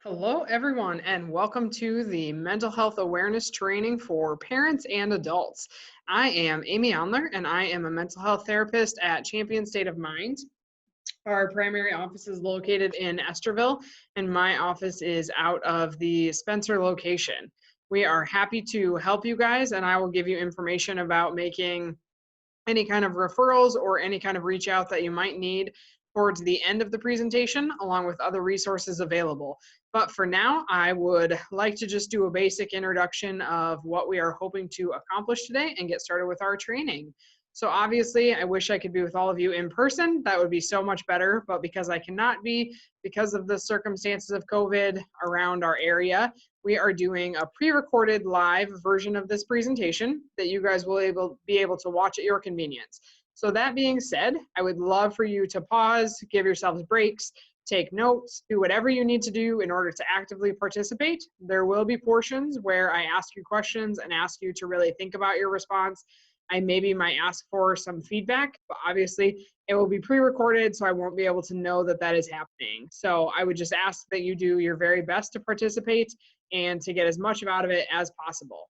Hello, everyone, and welcome to the mental health awareness training for parents and adults. I am Amy Onler, and I am a mental health therapist at Champion State of Mind. Our primary office is located in Estherville, and my office is out of the Spencer location. We are happy to help you guys, and I will give you information about making any kind of referrals or any kind of reach out that you might need towards the end of the presentation, along with other resources available. But for now, I would like to just do a basic introduction of what we are hoping to accomplish today and get started with our training. So obviously, I wish I could be with all of you in person. That would be so much better, but because I cannot be, because of the circumstances of COVID around our area, we are doing a pre-recorded live version of this presentation that you guys will be able to watch at your convenience. So that being said, I would love for you to pause, give yourselves breaks, take notes, do whatever you need to do in order to actively participate. There will be portions where I ask you questions and ask you to really think about your response. I maybe might ask for some feedback, but obviously it will be pre-recorded, so I won't be able to know that that is happening. So I would just ask that you do your very best to participate and to get as much out of it as possible.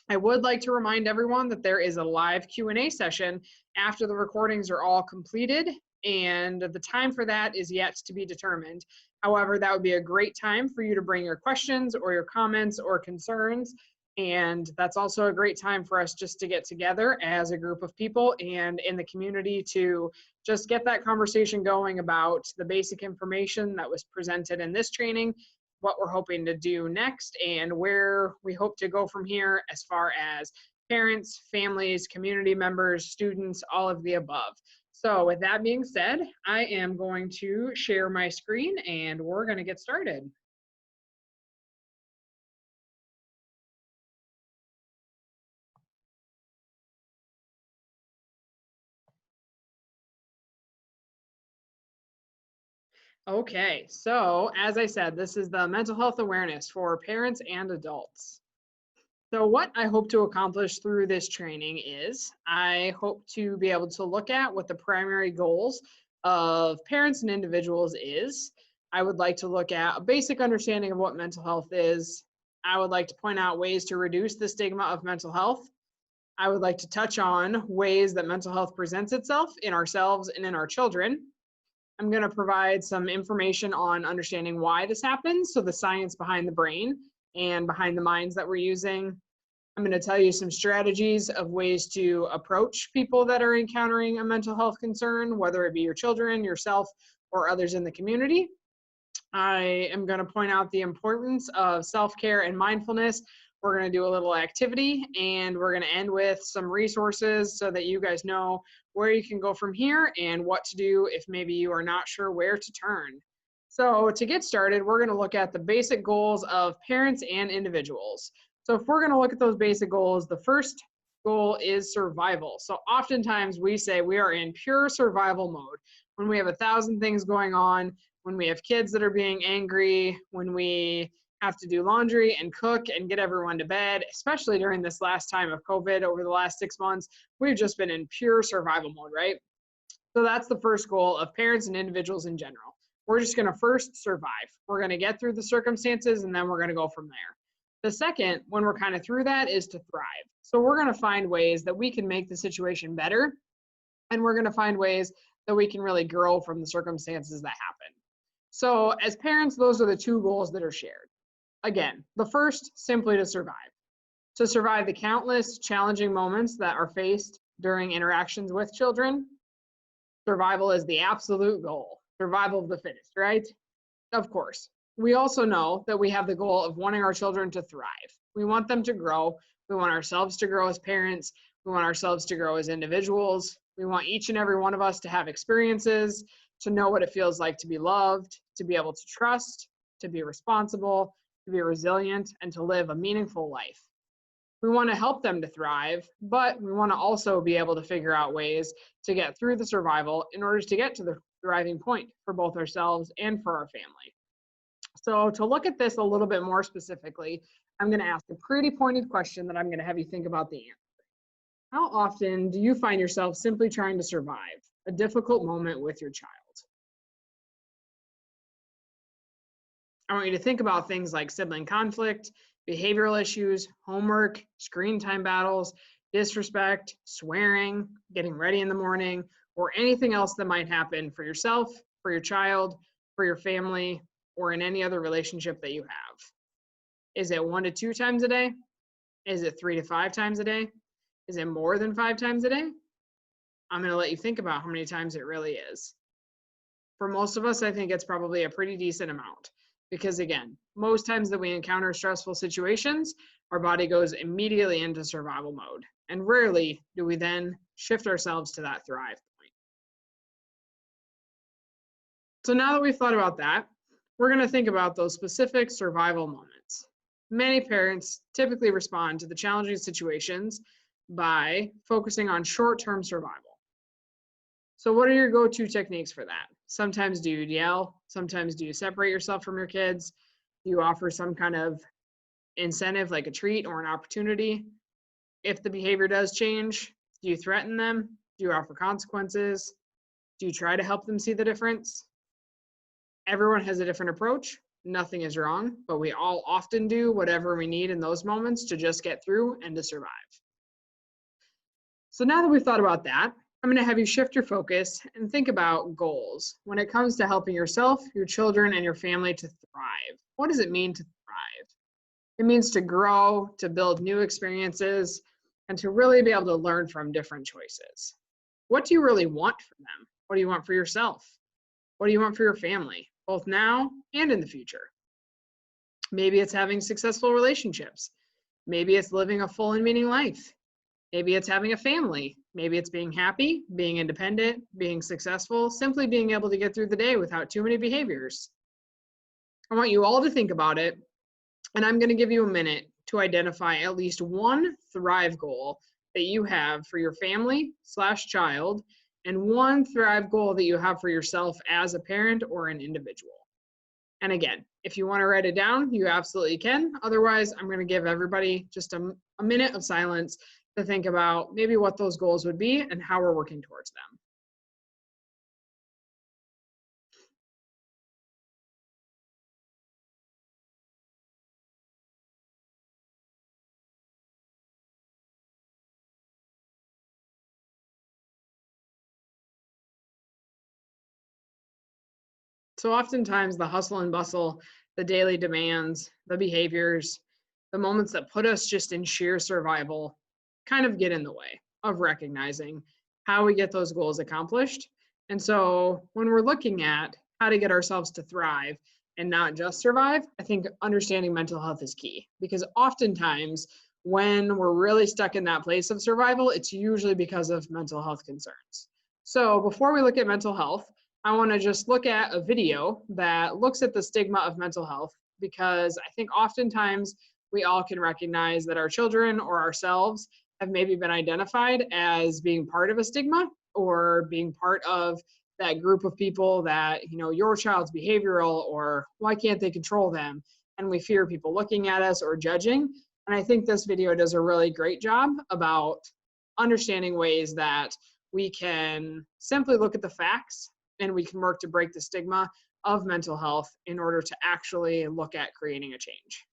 I would like to remind everyone that there is a live Q&A session after the recordings are all completed, and the time for that is yet to be determined. However, that would be a great time for you to bring your questions or your comments or concerns, and that's also a great time for us just to get together as a group of people and in the community to just get that conversation going about the basic information that was presented in this training, what we're hoping to do next, and where we hope to go from here as far as parents, families, community members, students, all of the above. So with that being said, I am going to share my screen and we're going to get started. Okay, so as I said, this is the mental health awareness for parents and adults. So what I hope to accomplish through this training is I hope to be able to look at what the primary goals of parents and individuals is. I would like to look at a basic understanding of what mental health is. I would like to point out ways to reduce the stigma of mental health. I would like to touch on ways that mental health presents itself in ourselves and in our children. I'm going to provide some information on understanding why this happens, so the science behind the brain and behind the minds that we're using. I'm going to tell you some strategies of ways to approach people that are encountering a mental health concern, whether it be your children, yourself, or others in the community. I am going to point out the importance of self-care and mindfulness. We're going to do a little activity, and we're going to end with some resources so that you guys know where you can go from here and what to do if maybe you are not sure where to turn. So to get started, we're going to look at the basic goals of parents and individuals. So if we're going to look at those basic goals, the first goal is survival. So oftentimes we say we are in pure survival mode when we have 1,000 things going on, when we have kids that are being angry, when we have to do laundry and cook and get everyone to bed, especially during this last time of COVID over the last 6 months, we've just been in pure survival mode, right? So that's the first goal of parents and individuals in general. We're just going to first survive. We're going to get through the circumstances and then we're going to go from there. The second, when we're kind of through that, is to thrive. So we're going to find ways that we can make the situation better, and we're going to find ways that we can really grow from the circumstances that happen. So as parents, those are the two goals that are shared. Again, the first, simply to survive the countless challenging moments that are faced during interactions with children. Survival is the absolute goal, survival of the fittest, right? Of course. We also know that we have the goal of wanting our children to thrive. We want them to grow. We want ourselves to grow as parents. We want ourselves to grow as individuals. We want each and every one of us to have experiences, to know what it feels like to be loved, to be able to trust, to be responsible, to be resilient, and to live a meaningful life. We want to help them to thrive, but we want to also be able to figure out ways to get through the survival in order to get to the thriving point for both ourselves and for our family. So to look at this a little bit more specifically, I'm going to ask a pretty pointed question that I'm going to have you think about the answer. How often do you find yourself simply trying to survive a difficult moment with your child? I want you to think about things like sibling conflict, behavioral issues, homework, screen time battles, disrespect, swearing, getting ready in the morning, or anything else that might happen for yourself, for your child, for your family, or in any other relationship that you have. Is it 1 to 2 times a day? Is it 3 to 5 times a day? Is it more than 5 times a day? I'm going to let you think about how many times it really is. For most of us, I think it's probably a pretty decent amount because, again, most times that we encounter stressful situations, our body goes immediately into survival mode, and rarely do we then shift ourselves to that thrive point. So now that we've thought about that, we're going to think about those specific survival moments. Many parents typically respond to the challenging situations by focusing on short-term survival. So what are your go-to techniques for that? Sometimes do you yell? Sometimes do you separate yourself from your kids? Do you offer some kind of incentive like a treat or an opportunity? If the behavior does change, do you threaten them? Do you offer consequences? Do you try to help them see the difference? Everyone has a different approach. Nothing is wrong, but we all often do whatever we need in those moments to just get through and to survive. So now that we've thought about that, I'm going to have you shift your focus and think about goals when it comes to helping yourself, your children, and your family to thrive. What does it mean to thrive? It means to grow, to build new experiences, and to really be able to learn from different choices. What do you really want from them? What do you want for yourself? What do you want for your family, both now and in the future? Maybe it's having successful relationships. Maybe it's living a full and meaning life. Maybe it's having a family. Maybe it's being happy, being independent, being successful, simply being able to get through the day without too many behaviors. I want you all to think about it, and I'm going to give you a minute to identify at least one thrive goal that you have for your family/child and one thrive goal that you have for yourself as a parent or an individual. And again, if you want to write it down, you absolutely can. Otherwise, I'm going to give everybody just a minute of silence to think about maybe what those goals would be and how we're working towards them. So oftentimes the hustle and bustle, the daily demands, the behaviors, the moments that put us just in sheer survival kind of get in the way of recognizing how we get those goals accomplished. And so when we're looking at how to get ourselves to thrive and not just survive, I think understanding mental health is key, because oftentimes when we're really stuck in that place of survival, it's usually because of mental health concerns. So before we look at mental health, I want to just look at a video that looks at the stigma of mental health, because I think oftentimes we all can recognize that our children or ourselves have maybe been identified as being part of a stigma or being part of that group of people that, you know, your child's behavioral, or why can't they control them? And we fear people looking at us or judging. And I think this video does a really great job about understanding ways that we can simply look at the facts and we can work to break the stigma of mental health in order to actually look at creating a change.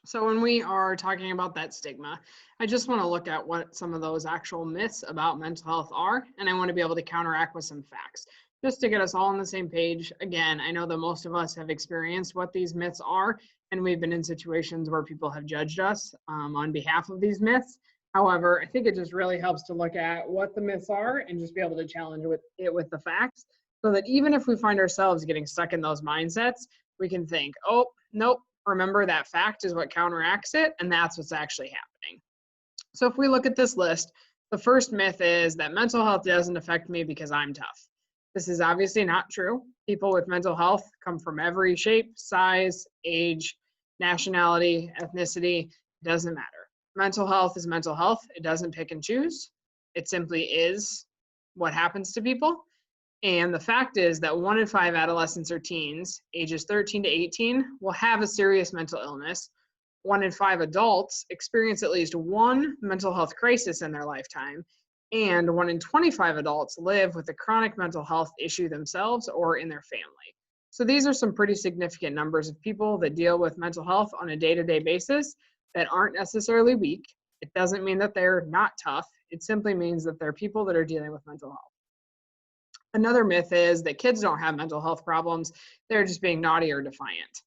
So when we are talking about that stigma, I just want to look at what some of those actual myths about mental health are, and I want to be able to counteract with some facts, just to get us all on the same page. Again, I know that most of us have experienced what these myths are, and we've been in situations where people have judged us on behalf of these myths. However, I think it just really helps to look at what the myths are and just be able to challenge it with the facts, so that even if we find ourselves getting stuck in those mindsets, we can think, oh, nope, remember that fact is what counteracts it, and that's what's actually happening. So if we look at this list, the first myth is that mental health doesn't affect me because I'm tough. This is obviously not true. People with mental health come from every shape, size, age, nationality, ethnicity, doesn't matter. Mental health is mental health. It doesn't pick and choose. It simply is what happens to people. And the fact is that 1 in 5 adolescents or teens, ages 13 to 18, will have a serious mental illness. 1 in 5 adults experience at least one mental health crisis in their lifetime. And 1 in 25 adults live with a chronic mental health issue themselves or in their family. So these are some pretty significant numbers of people that deal with mental health on a day-to-day basis that aren't necessarily weak. It doesn't mean that they're not tough. It simply means that they're people that are dealing with mental health. Another myth is that kids don't have mental health problems. They're just being naughty or defiant.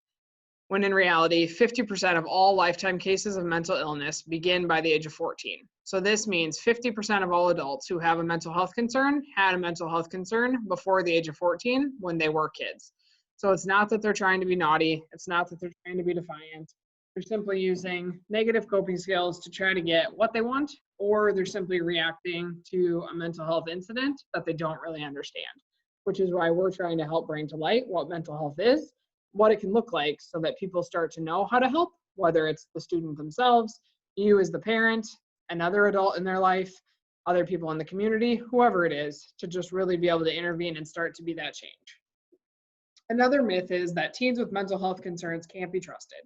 When in reality, 50% of all lifetime cases of mental illness begin by the age of 14. So this means 50% of all adults who have a mental health concern had a mental health concern before the age of 14 when they were kids. So it's not that they're trying to be naughty. It's not that they're trying to be defiant. They're simply using negative coping skills to try to get what they want, or they're simply reacting to a mental health incident that they don't really understand, which is why we're trying to help bring to light what mental health is, what it can look like, so that people start to know how to help, whether it's the student themselves, you as the parent, another adult in their life, other people in the community, whoever it is, to just really be able to intervene and start to be that change. Another myth is that teens with mental health concerns can't be trusted.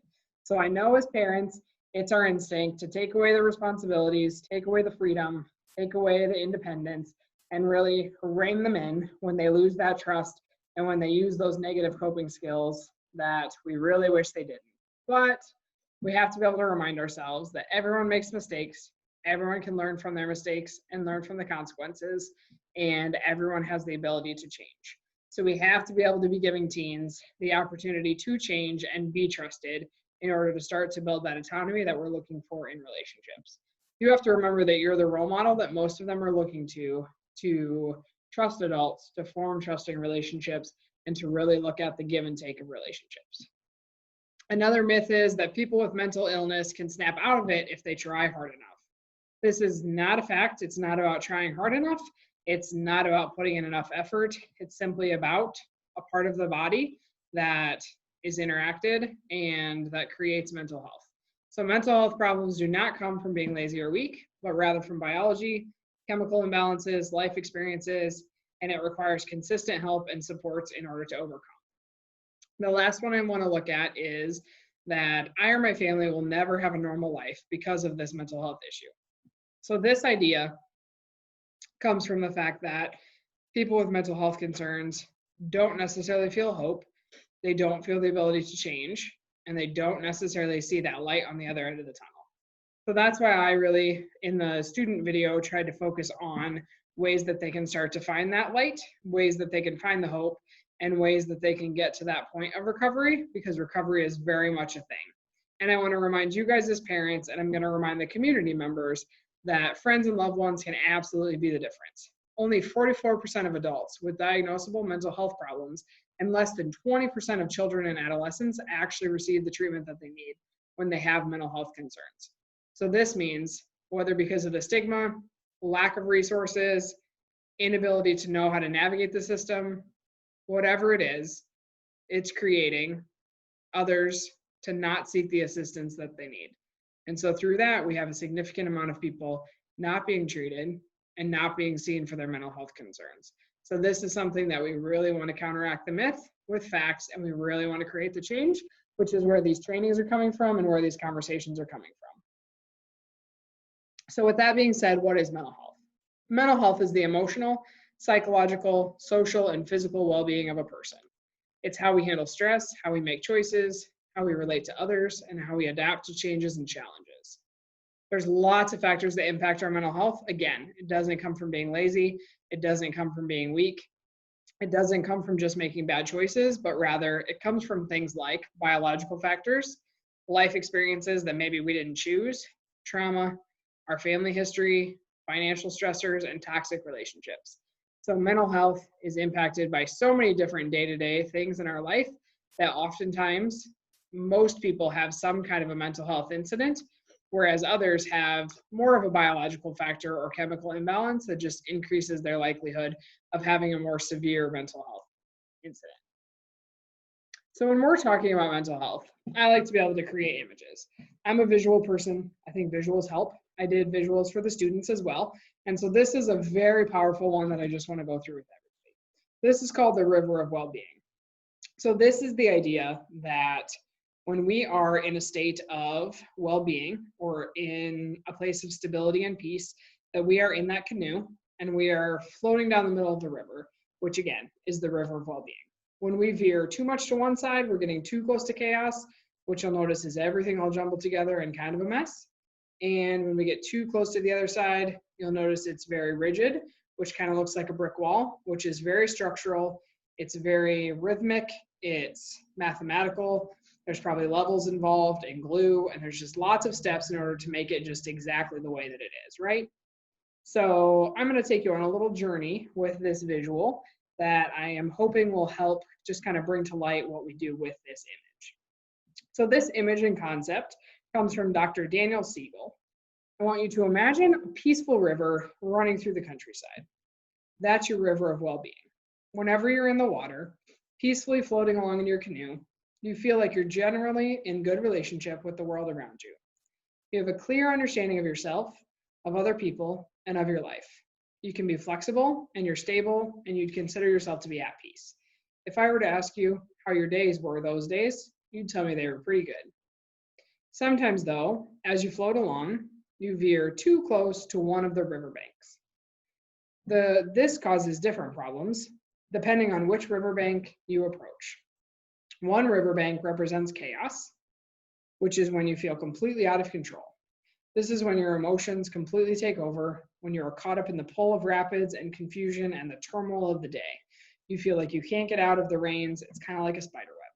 So I know as parents, it's our instinct to take away the responsibilities, take away the freedom, take away the independence, and really rein them in when they lose that trust and when they use those negative coping skills that we really wish they didn't. But we have to be able to remind ourselves that everyone makes mistakes, everyone can learn from their mistakes and learn from the consequences, and everyone has the ability to change. So we have to be able to be giving teens the opportunity to change and be trusted in order to start to build that autonomy that we're looking for in relationships. You have to remember that you're the role model that most of them are looking to trust adults, to form trusting relationships, and to really look at the give and take of relationships. Another myth is that people with mental illness can snap out of it if they try hard enough. This is not a fact. It's not about trying hard enough. It's not about putting in enough effort. It's simply about a part of the body that is interacted and that creates mental health. So mental health problems do not come from being lazy or weak, but rather from biology, chemical imbalances, life experiences, and it requires consistent help and supports in order to overcome. The last one I want to look at is that I or my family will never have a normal life because of this mental health issue. So this idea comes from the fact that people with mental health concerns don't necessarily feel hope. They don't feel the ability to change, and they don't necessarily see that light on the other end of the tunnel. So that's why I really, in the student video, tried to focus on ways that they can start to find that light, ways that they can find the hope, and ways that they can get to that point of recovery, because recovery is very much a thing. And I want to remind you guys as parents, and I'm going to remind the community members, that friends and loved ones can absolutely be the difference. Only 44% of adults with diagnosable mental health problems and less than 20% of children and adolescents actually receive the treatment that they need when they have mental health concerns. So this means whether because of the stigma, lack of resources, inability to know how to navigate the system, whatever it is, it's creating others to not seek the assistance that they need. And so through that, we have a significant amount of people not being treated and not being seen for their mental health concerns. So this is something that we really want to counteract the myth with facts, and we really want to create the change, which is where these trainings are coming from and where these conversations are coming from. So with that being said, what is mental health? Mental health is the emotional, psychological, social, and physical well-being of a person. It's how we handle stress, how we make choices, how we relate to others, and how we adapt to changes and challenges. There's lots of factors that impact our mental health. Again, it doesn't come from being lazy. It doesn't come from being weak. It doesn't come from just making bad choices, but rather it comes from things like biological factors, life experiences that maybe we didn't choose, trauma, our family history, financial stressors, and toxic relationships. So mental health is impacted by so many different day-to-day things in our life that oftentimes most people have some kind of a mental health incident, whereas others have more of a biological factor or chemical imbalance that just increases their likelihood of having a more severe mental health incident. So when we're talking about mental health, I like to be able to create images. I'm a visual person. I think visuals help. I did visuals for the students as well. And so this is a very powerful one that I just want to go through with everybody. This is called the river of well-being. So this is the idea that when we are in a state of well-being or in a place of stability and peace, that we are in that canoe and we are floating down the middle of the river, which again is the river of well-being. When we veer too much to one side, we're getting too close to chaos, which you'll notice is everything all jumbled together and kind of a mess. And when we get too close to the other side, you'll notice it's very rigid, which kind of looks like a brick wall, which is very structural. It's very rhythmic. It's mathematical. There's probably levels involved and glue, and there's just lots of steps in order to make it just exactly the way that it is, right? So I'm going to take you on a little journey with this visual that I am hoping will help just kind of bring to light what we do with this image. So this image and concept comes from Dr. Daniel Siegel. I want you to imagine a peaceful river running through the countryside. That's your river of well-being. Whenever you're in the water, peacefully floating along in your canoe, you feel like you're generally in good relationship with the world around you. You have a clear understanding of yourself, of other people, and of your life. You can be flexible and you're stable and you'd consider yourself to be at peace. If I were to ask you how your days were those days, you'd tell me they were pretty good. Sometimes though, as you float along, you veer too close to one of the riverbanks. This causes different problems depending on which riverbank you approach. One riverbank represents chaos, which is when you feel completely out of control. This is when your emotions completely take over, when you are caught up in the pull of rapids and confusion and the turmoil of the day. You feel like you can't get out of the reins. It's kind of like a spider web.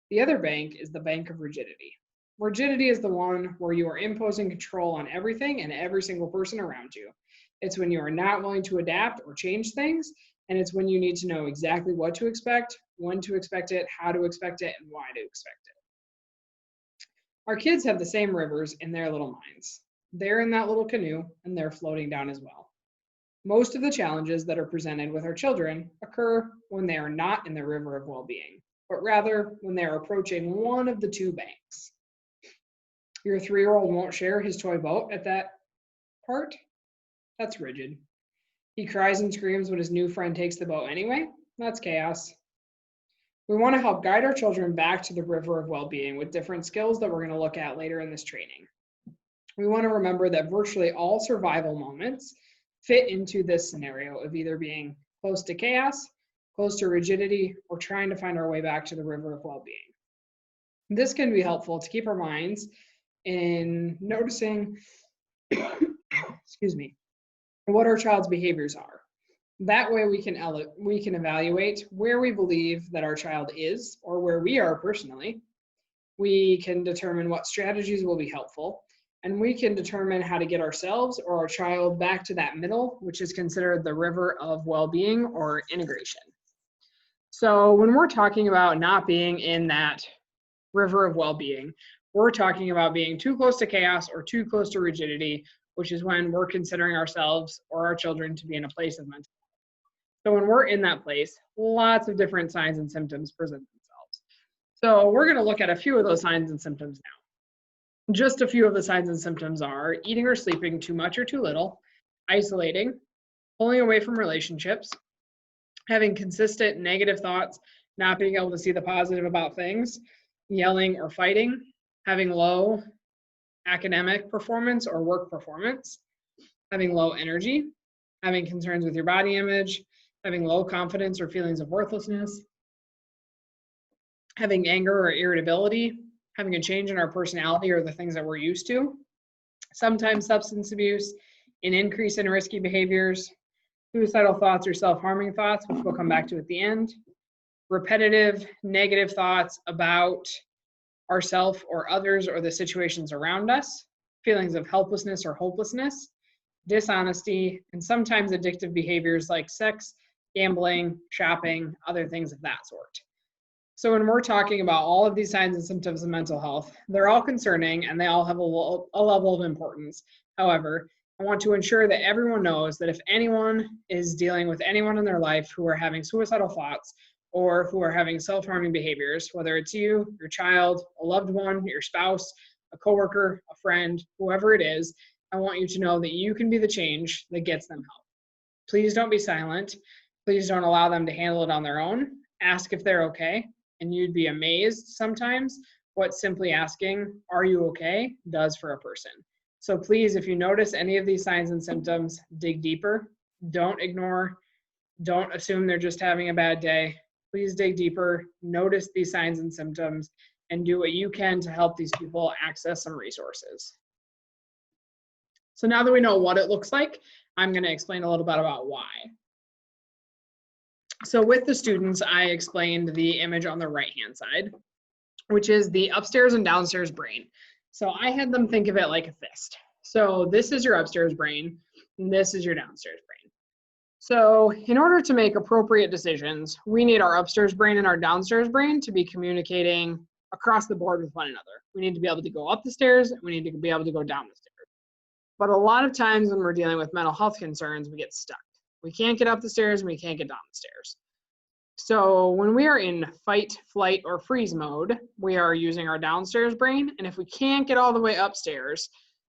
The other bank is the bank of rigidity. Rigidity is the one where you are imposing control on everything and every single person around you. It's when you are not willing to adapt or change things, and it's when you need to know exactly what to expect, when to expect it, how to expect it, and why to expect it. Our kids have the same rivers in their little minds. They're in that little canoe, and they're floating down as well. Most of the challenges that are presented with our children occur when they are not in the river of well-being, but rather when they are approaching one of the two banks. Your 3-year-old won't share his toy boat at that part. That's rigid. He cries and screams when his new friend takes the boat anyway. That's chaos. We want to help guide our children back to the river of well-being with different skills that we're going to look at later in this training. We want to remember that virtually all survival moments fit into this scenario of either being close to chaos, close to rigidity, or trying to find our way back to the river of well-being. This can be helpful to keep our minds in noticing, excuse me, what our child's behaviors are. That way we can evaluate where we believe that our child is or where we are personally. We can determine what strategies will be helpful, and we can determine how to get ourselves or our child back to that middle, which is considered the river of well-being or integration. So when we're talking about not being in that river of well-being, we're talking about being too close to chaos or too close to rigidity, which is when we're considering ourselves or our children to be in a place of mental health. So when we're in that place, lots of different signs and symptoms present themselves. So we're going to look at a few of those signs and symptoms now. Just a few of the signs and symptoms are eating or sleeping too much or too little, isolating, pulling away from relationships, having consistent negative thoughts, not being able to see the positive about things, yelling or fighting, having low academic performance or work performance, having low energy, having concerns with your body image, having low confidence or feelings of worthlessness, having anger or irritability, having a change in our personality or the things that we're used to, sometimes substance abuse, an increase in risky behaviors, suicidal thoughts or self-harming thoughts, which we'll come back to at the end, repetitive negative thoughts about ourselves or others or the situations around us, feelings of helplessness or hopelessness, dishonesty, and sometimes addictive behaviors like sex, gambling, shopping, other things of that sort. So when we're talking about all of these signs and symptoms of mental health, they're all concerning and they all have a level of importance. However, I want to ensure that everyone knows that if anyone is dealing with anyone in their life who are having suicidal thoughts or who are having self-harming behaviors, whether it's you, your child, a loved one, your spouse, a coworker, a friend, whoever it is, I want you to know that you can be the change that gets them help. Please don't be silent. Please don't allow them to handle it on their own. Ask if they're okay. And you'd be amazed sometimes what simply asking, "Are you okay?" does for a person. So please, if you notice any of these signs and symptoms, dig deeper. Don't ignore. Don't assume they're just having a bad day. Please dig deeper, notice these signs and symptoms, and do what you can to help these people access some resources. So now that we know what it looks like, I'm going to explain a little bit about why. So with the students, I explained the image on the right-hand side, which is the upstairs and downstairs brain. So I had them think of it like a fist. So this is your upstairs brain, and this is your downstairs brain. So in order to make appropriate decisions, we need our upstairs brain and our downstairs brain to be communicating across the board with one another. We need to be able to go up the stairs, and we need to be able to go down the stairs. But a lot of times when we're dealing with mental health concerns, we get stuck. We can't get up the stairs and we can't get down the stairs. So when we are in fight, flight, or freeze mode, we are using our downstairs brain. And if we can't get all the way upstairs,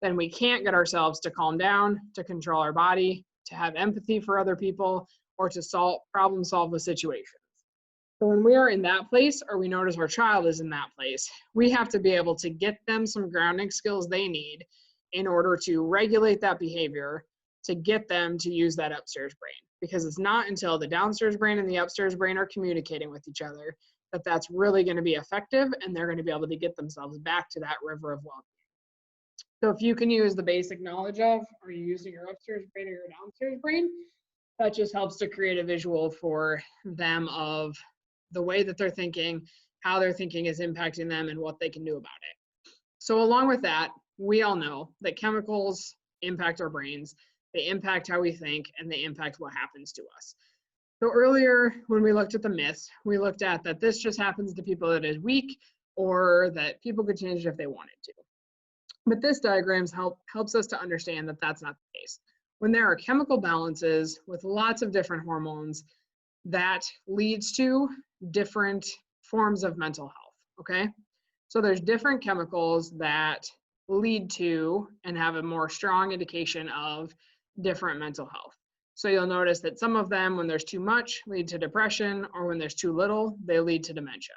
then we can't get ourselves to calm down, to control our body, to have empathy for other people, or to problem solve the situations. So when we are in that place, or we notice our child is in that place, we have to be able to get them some grounding skills they need in order to regulate that behavior, to get them to use that upstairs brain. Because it's not until the downstairs brain and the upstairs brain are communicating with each other that that's really going to be effective, and they're going to be able to get themselves back to that river of well-being. So if you can use the basic knowledge of, are you using your upstairs brain or your downstairs brain, that just helps to create a visual for them of the way that they're thinking, how their thinking is impacting them, and what they can do about it. So along with that, we all know that chemicals impact our brains. They impact how we think, and they impact what happens to us. So earlier, when we looked at the myths, we looked at that this just happens to people that is weak, or that people could change if they wanted to. But this diagram helps us to understand that that's not the case. When there are chemical balances with lots of different hormones, that leads to different forms of mental health, okay? So there's different chemicals that lead to and have a more strong indication of different mental health. So you'll notice that some of them, when there's too much, lead to depression, or when there's too little, they lead to dementia.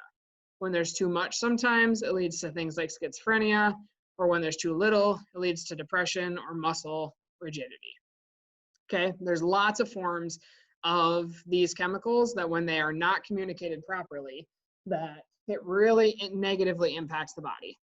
When there's too much, sometimes it leads to things like schizophrenia, or when there's too little, it leads to depression or muscle rigidity. Okay, there's lots of forms of these chemicals that when they are not communicated properly, that it really negatively impacts the body.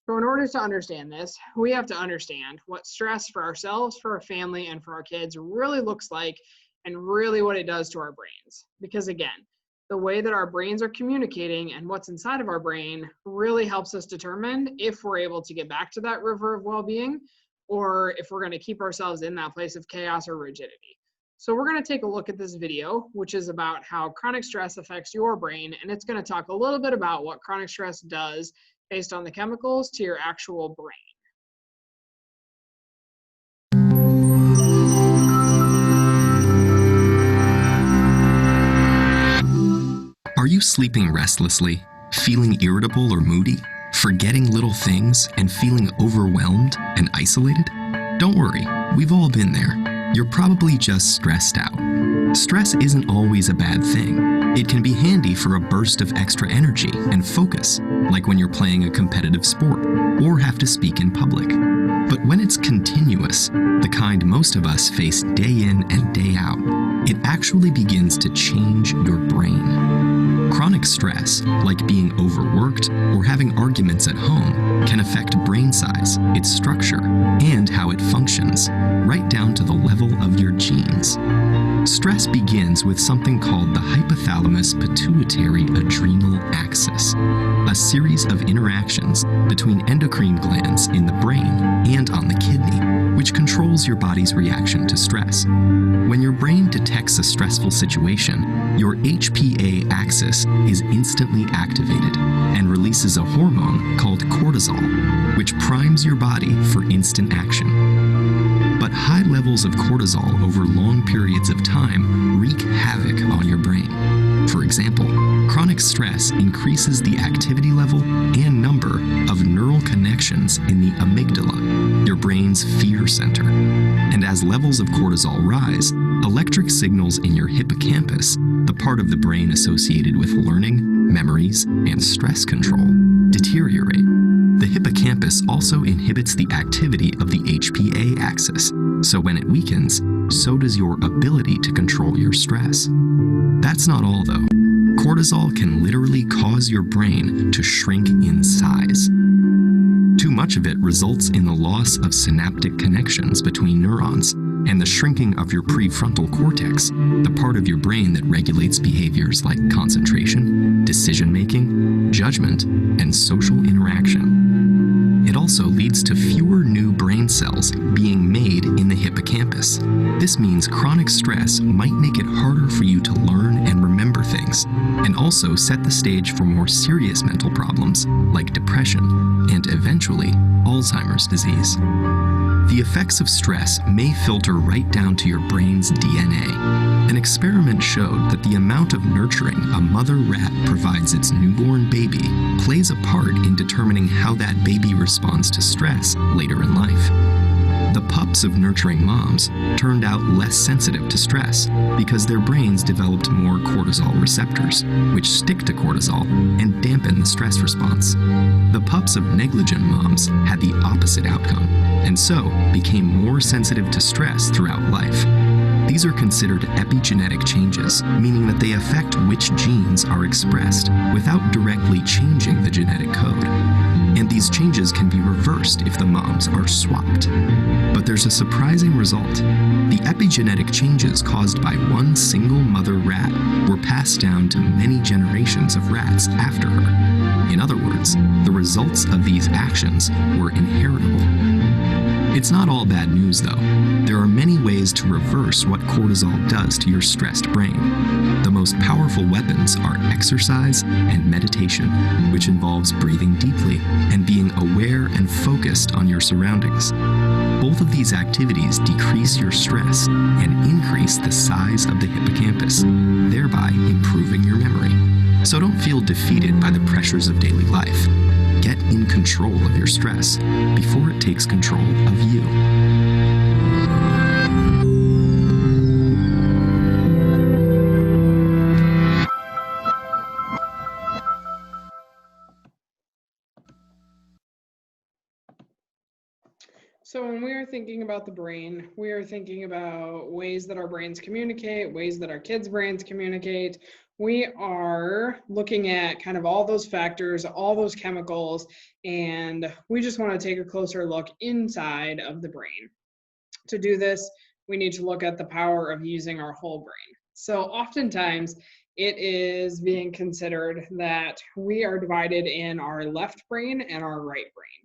So in order to understand this, we have to understand what stress for ourselves, for our family, and for our kids really looks like, and really what it does to our brains. Because again, the way that our brains are communicating and what's inside of our brain really helps us determine if we're able to get back to that river of well-being, or if we're going to keep ourselves in that place of chaos or rigidity. So we're going to take a look at this video, which is about how chronic stress affects your brain, and it's going to talk a little bit about what chronic stress does based on the chemicals to your actual brain. Are you sleeping restlessly, feeling irritable or moody, forgetting little things, and feeling overwhelmed and isolated? Don't worry, we've all been there. You're probably just stressed out. Stress isn't always a bad thing. It can be handy for a burst of extra energy and focus, like when you're playing a competitive sport or have to speak in public. But when it's continuous, the kind most of us face day in and day out, it actually begins to change your brain. Chronic stress, like being overworked or having arguments at home, can affect brain size, its structure, and how it functions, right down to the level of your genes. Stress begins with something called the hypothalamus-pituitary-adrenal axis, a series of interactions between endocrine glands in the brain and on the kidney, which controls your body's reaction to stress. When your brain detects a stressful situation, your HPA axis is instantly activated and releases a hormone called cortisol, which primes your body for instant action. But high levels of cortisol over long periods of time wreak havoc on your brain. For example, chronic stress increases the activity level and number of neural connections in the amygdala, your brain's fear center. And as levels of cortisol rise, electric signals in your hippocampus, the part of the brain associated with learning, memories, and stress control, deteriorate. The hippocampus also inhibits the activity of the HPA axis, so when it weakens, so does your ability to control your stress. That's not all though. Cortisol can literally cause your brain to shrink in size. Too much of it results in the loss of synaptic connections between neurons and the shrinking of your prefrontal cortex, the part of your brain that regulates behaviors like concentration, decision-making, judgment, and social interaction. It also leads to fewer new brain cells being made in the hippocampus. This means chronic stress might make it harder for you to learn and remember things, and also set the stage for more serious mental problems like depression and eventually Alzheimer's disease. The effects of stress may filter right down to your brain's DNA. An experiment showed that the amount of nurturing a mother rat provides its newborn baby plays a part in determining how that baby responds to stress later in life. The pups of nurturing moms turned out less sensitive to stress because their brains developed more cortisol receptors, which stick to cortisol and dampen the stress response. The pups of negligent moms had the opposite outcome, and so became more sensitive to stress throughout life. These are considered epigenetic changes, meaning that they affect which genes are expressed without directly changing the genetic code. And these changes can be reversed if the moms are swapped. But there's a surprising result. The epigenetic changes caused by one single mother rat were passed down to many generations of rats after her. In other words, the results of these actions were inheritable. It's not all bad news, though. There are many ways to reverse what cortisol does to your stressed brain. The most powerful weapons are exercise and meditation, which involves breathing deeply and being aware and focused on your surroundings. Both of these activities decrease your stress and increase the size of the hippocampus, thereby improving your memory. So don't feel defeated by the pressures of daily life. Get in control of your stress before it takes control of you. So when we are thinking about the brain, we are thinking about ways that our brains communicate, ways that our kids' brains communicate. We are looking at kind of all those factors, all those chemicals, and we just want to take a closer look inside of the brain. To do this, we need to look at the power of using our whole brain. So oftentimes it is being considered that we are divided in our left brain and our right brain.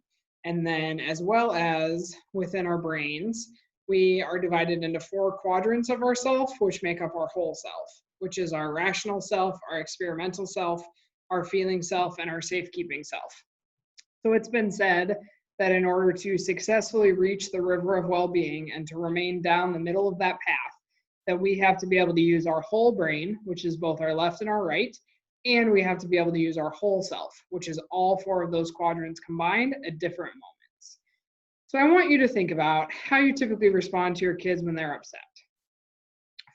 And then as well as within our brains, we are divided into 4 quadrants of ourself, which make up our whole self, which is our rational self, our experimental self, our feeling self, and our safekeeping self. So it's been said that in order to successfully reach the river of well-being and to remain down the middle of that path, that we have to be able to use our whole brain, which is both our left and our right, and we have to be able to use our whole self, which is all 4 of those quadrants combined at different moments. So I want you to think about how you typically respond to your kids when they're upset.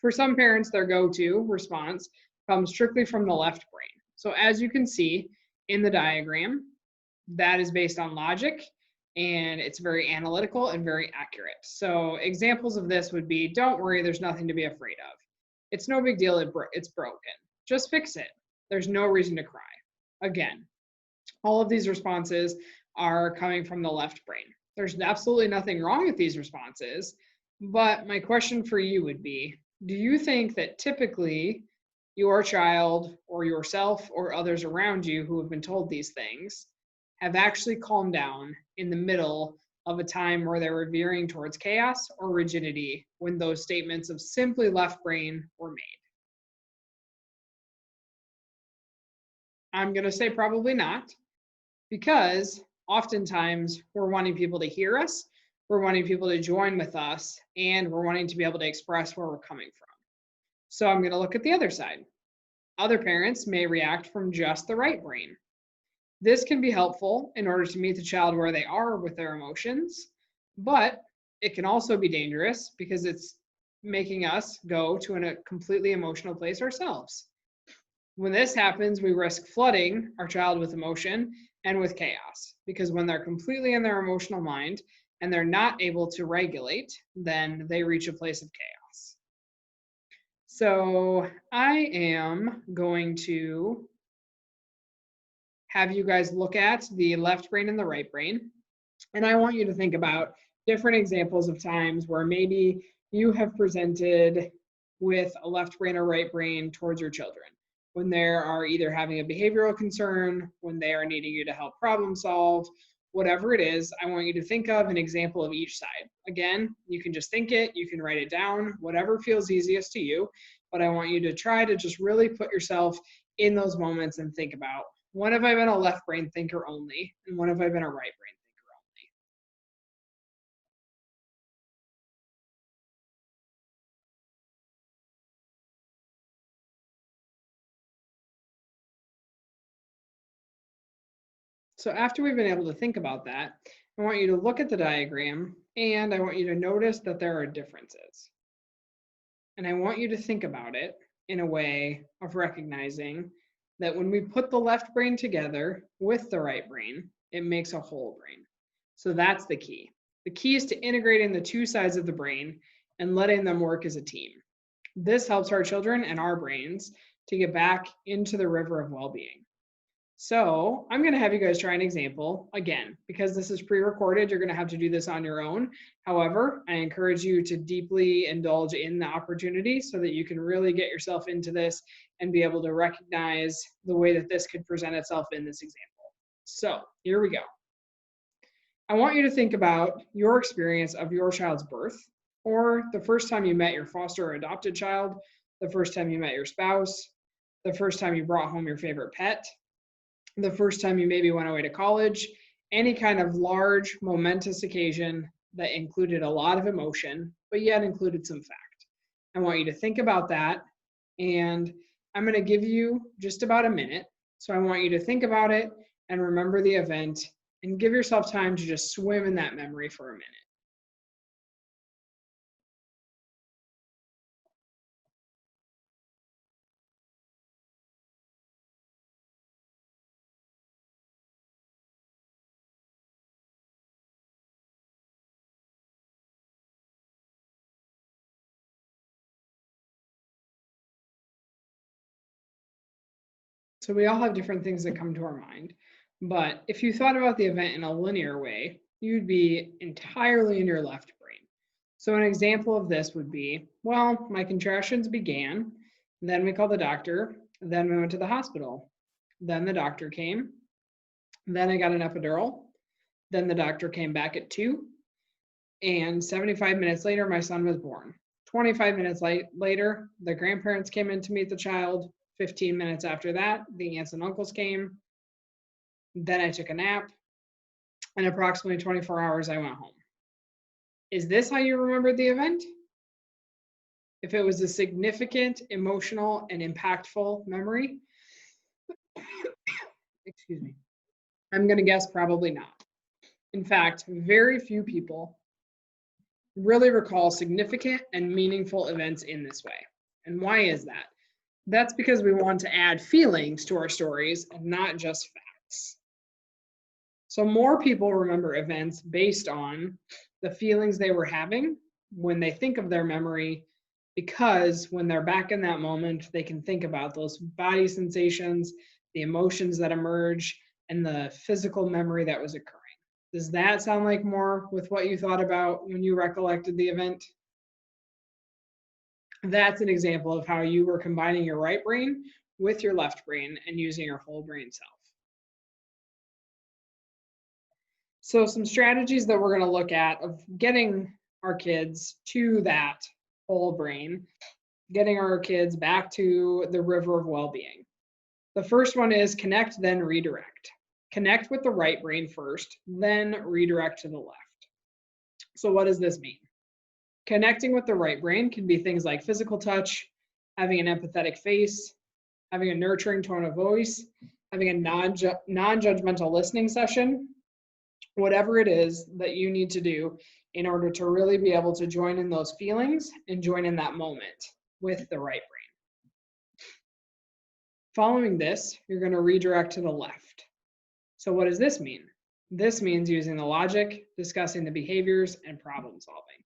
For some parents, their go-to response comes strictly from the left brain. So as you can see in the diagram, that is based on logic and it's very analytical and very accurate. So examples of this would be, don't worry, there's nothing to be afraid of. It's no big deal, it's broken. Just fix it. There's no reason to cry. Again, all of these responses are coming from the left brain. There's absolutely nothing wrong with these responses, but my question for you would be, do you think that typically your child or yourself or others around you who have been told these things have actually calmed down in the middle of a time where they were veering towards chaos or rigidity when those statements of simply left brain were made? I'm going to say probably not, because oftentimes we're wanting people to hear us, we're wanting people to join with us, and we're wanting to be able to express where we're coming from. So I'm going to look at the other side. Other parents may react from just the right brain. This can be helpful in order to meet the child where they are with their emotions, but it can also be dangerous because it's making us go to a completely emotional place ourselves. When this happens, we risk flooding our child with emotion and with chaos, because when they're completely in their emotional mind and they're not able to regulate, then they reach a place of chaos. So I am going to have you guys look at the left brain and the right brain. And I want you to think about different examples of times where maybe you have presented with a left brain or right brain towards your children, when they are either having a behavioral concern, when they are needing you to help problem solve, whatever it is. I want you to think of an example of each side. Again, you can just think it, you can write it down, whatever feels easiest to you, but I want you to try to just really put yourself in those moments and think about, when have I been a left brain thinker only, and when have I been a right brain thinker only? So after we've been able to think about that, I want you to look at the diagram, and I want you to notice that there are differences. And I want you to think about it in a way of recognizing that when we put the left brain together with the right brain, it makes a whole brain. So that's the key. The key is to integrating the two sides of the brain and letting them work as a team. This helps our children and our brains to get back into the river of well-being. So I'm going to have you guys try an example. Again, because this is pre-recorded, you're going to have to do this on your own. However, I encourage you to deeply indulge in the opportunity so that you can really get yourself into this and be able to recognize the way that this could present itself in this example. So here we go. I want you to think about your experience of your child's birth, or the first time you met your foster or adopted child, the first time you met your spouse, the first time you brought home your favorite pet, the first time you maybe went away to college, any kind of large, momentous occasion that included a lot of emotion, but yet included some fact. I want you to think about that, and I'm going to give you just about a minute. So I want you to think about it and remember the event, and give yourself time to just swim in that memory for a minute. So we all have different things that come to our mind, but if you thought about the event in a linear way, you'd be entirely in your left brain. So an example of this would be, well, my contractions began, then we called the doctor, then we went to the hospital, then the doctor came, then I got an epidural, then the doctor came back at 2, and 75 minutes later, my son was born. 25 minutes later, the grandparents came in to meet the child. 15 minutes after that, the aunts and uncles came. Then I took a nap, and approximately 24 hours, I went home. Is this how you remembered the event? If it was a significant, emotional, and impactful memory, excuse me, I'm going to guess probably not. In fact, very few people really recall significant and meaningful events in this way. And why is that? That's because we want to add feelings to our stories and not just facts. So more people remember events based on the feelings they were having when they think of their memory, because when they're back in that moment, they can think about those body sensations, the emotions that emerge, and the physical memory that was occurring. Does that sound like more with what you thought about when you recollected the event? That's an example of how you were combining your right brain with your left brain and using your whole brain self. So some strategies that we're going to look at of getting our kids to that whole brain, getting our kids back to the river of well-being. The first one is connect, then redirect. Connect with the right brain first, then redirect to the left. So what does this mean? Connecting with the right brain can be things like physical touch, having an empathetic face, having a nurturing tone of voice, having a non-judgmental listening session, whatever it is that you need to do in order to really be able to join in those feelings and join in that moment with the right brain. Following this, you're going to redirect to the left. So what does this mean? This means using the logic, discussing the behaviors, and problem solving.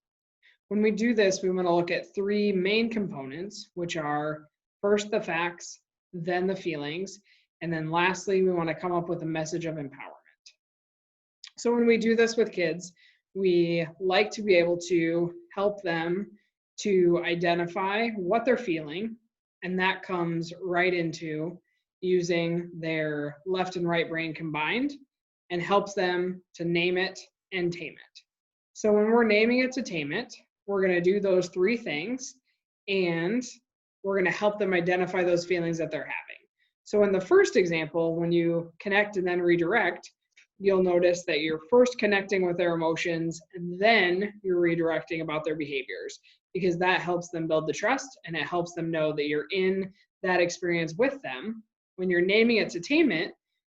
When we do this, we want to look at three main components, which are first the facts, then the feelings, and then lastly, we want to come up with a message of empowerment. So when we do this with kids, we like to be able to help them to identify what they're feeling, and that comes right into using their left and right brain combined and helps them to name it and tame it. So when we're naming it to tame it, we're going to do those three things, and we're going to help them identify those feelings that they're having. So in the first example, when you connect and then redirect, you'll notice that you're first connecting with their emotions and then you're redirecting about their behaviors, because that helps them build the trust and it helps them know that you're in that experience with them. When you're naming it to tame it,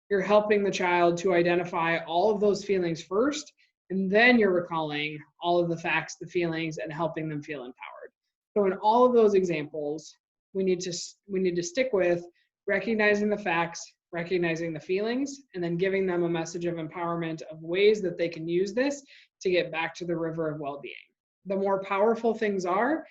you're helping the child to identify all of those feelings first, and then you're recalling all of the facts, the feelings, and helping them feel empowered. So in all of those examples, we need to stick with recognizing the facts, recognizing the feelings, and then giving them a message of empowerment of ways that they can use this to get back to the river of well-being. The more powerful things are,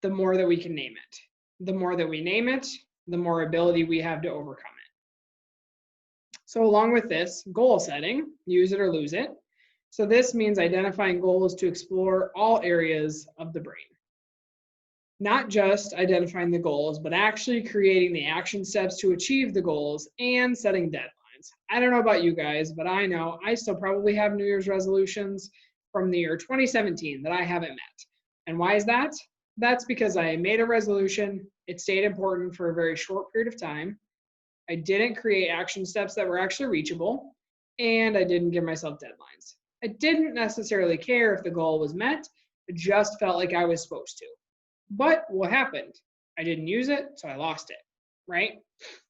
the more that we can name it. The more that we name it, the more ability we have to overcome it. So along with this, goal setting, use it or lose it. So this means identifying goals to explore all areas of the brain. Not just identifying the goals, but actually creating the action steps to achieve the goals and setting deadlines. I don't know about you guys, but I know I still probably have New Year's resolutions from the year 2017 that I haven't met. And why is that? That's because I made a resolution, it stayed important for a very short period of time, I didn't create action steps that were actually reachable, and I didn't give myself deadlines. I didn't necessarily care if the goal was met, it just felt like I was supposed to. But what happened? I didn't use it, so I lost it, right?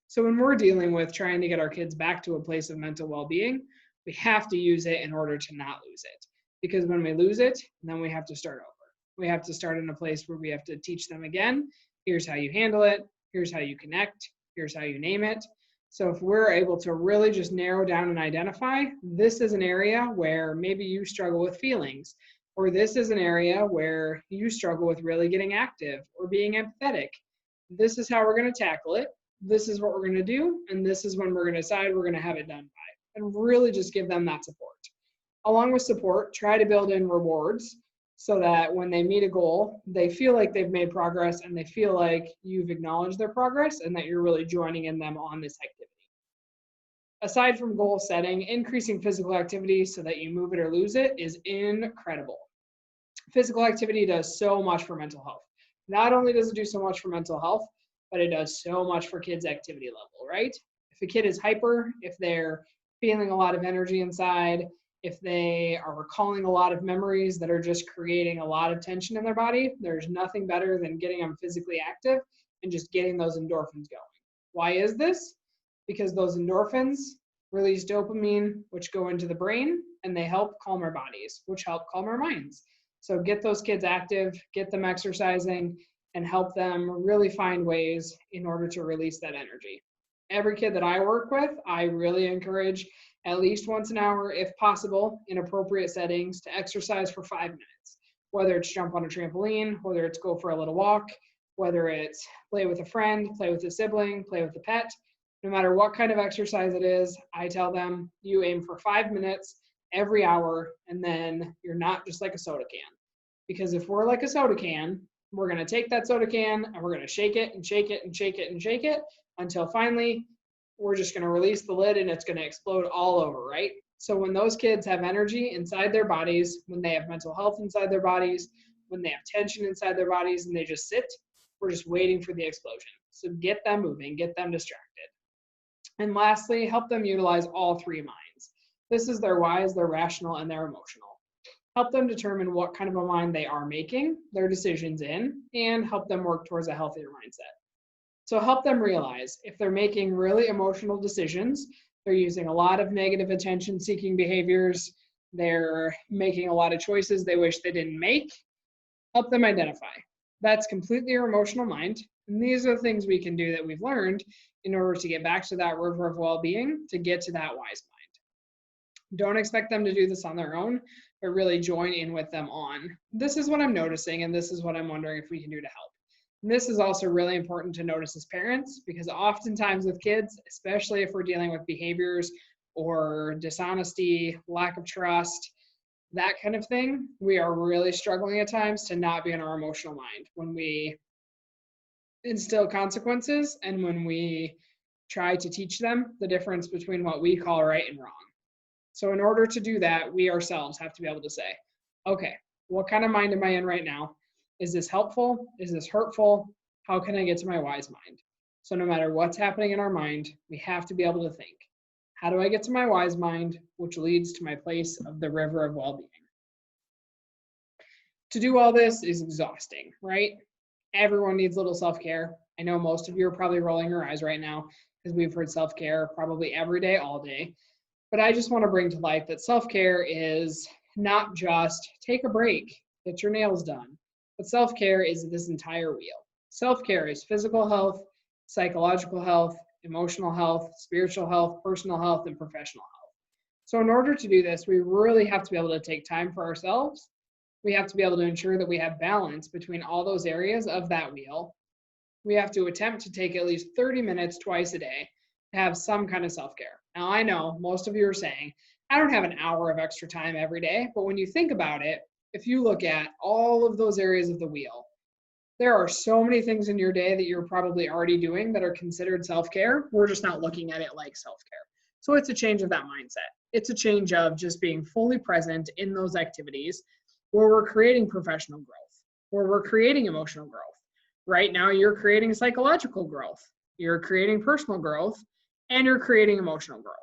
So when we're dealing with trying to get our kids back to a place of mental well-being, we have to use it in order to not lose it. Because when we lose it, then we have to start over. We have to start in a place where we have to teach them again, here's how you handle it, here's how you connect, here's how you name it. So if we're able to really just narrow down and identify, this is an area where maybe you struggle with feelings, or this is an area where you struggle with really getting active or being empathetic. This is how we're going to tackle it. This is what we're going to do. And this is when we're going to decide we're going to have it done by. And really just give them that support. Along with support, try to build in rewards so that when they meet a goal, they feel like they've made progress and they feel like you've acknowledged their progress and that you're really joining in them on this activity. Aside from goal setting, increasing physical activity so that you move it or lose it is incredible. Physical activity does so much for mental health. Not only does it do so much for mental health, but it does so much for kids' activity level, right? If a kid is hyper, if they're feeling a lot of energy inside, if they are recalling a lot of memories that are just creating a lot of tension in their body, there's nothing better than getting them physically active and just getting those endorphins going. Why is this? Because those endorphins release dopamine, which go into the brain, and they help calm our bodies, which help calm our minds. So get those kids active, get them exercising, and help them really find ways in order to release that energy. Every kid that I work with, I really encourage at least once an hour, if possible, in appropriate settings, to exercise for 5 minutes. Whether it's jump on a trampoline, whether it's go for a little walk, whether it's play with a friend, play with a sibling, play with a pet, no matter what kind of exercise it is, I tell them you aim for 5 minutes every hour, and then you're not just like a soda can. Because if we're like a soda can, we're going to take that soda can and we're going to shake it and shake it and shake it and shake it until finally we're just going to release the lid and it's going to explode all over, right? So when those kids have energy inside their bodies, when they have mental health inside their bodies, when they have tension inside their bodies and they just sit, we're just waiting for the explosion. So get them moving, get them distracted. And lastly, help them utilize all three minds. This is their wise, their rational, and their emotional. Help them determine what kind of a mind they are making their decisions in, and help them work towards a healthier mindset. So help them realize if they're making really emotional decisions, they're using a lot of negative attention-seeking behaviors, they're making a lot of choices they wish they didn't make, help them identify. That's completely your emotional mind, and these are the things we can do that we've learned in order to get back to that river of well-being, to get to that wise mind. Don't expect them to do this on their own, but really join in with them on, this is what I'm noticing, and this is what I'm wondering if we can do to help. And this is also really important to notice as parents, because oftentimes with kids, especially if we're dealing with behaviors or dishonesty, lack of trust, that kind of thing, we are really struggling at times to not be in our emotional mind when we instill consequences and when we try to teach them the difference between what we call right and wrong. So in order to do that, we ourselves have to be able to say, okay, what kind of mind am I in right now? Is this helpful? Is this hurtful? How can I get to my wise mind? So no matter what's happening in our mind, we have to be able to think, how do I get to my wise mind, which leads to my place of the river of well-being? To do all this is exhausting, right? Everyone needs a little self-care. I know most of you are probably rolling your eyes right now because we've heard self-care probably every day, all day. But I just want to bring to light that self-care is not just take a break, get your nails done, but self-care is this entire wheel. Self-care is physical health, psychological health, emotional health, spiritual health, personal health, and professional health. So in order to do this, we really have to be able to take time for ourselves. We have to be able to ensure that we have balance between all those areas of that wheel. We have to attempt to take at least 30 minutes twice a day to have some kind of self-care. Now, I know most of you are saying, I don't have an hour of extra time every day, but when you think about it, if you look at all of those areas of the wheel, there are so many things in your day that you're probably already doing that are considered self-care. We're just not looking at it like self-care. So it's a change of that mindset. It's a change of just being fully present in those activities where we're creating professional growth, where we're creating emotional growth. Right now, you're creating psychological growth, you're creating personal growth, and you're creating emotional growth.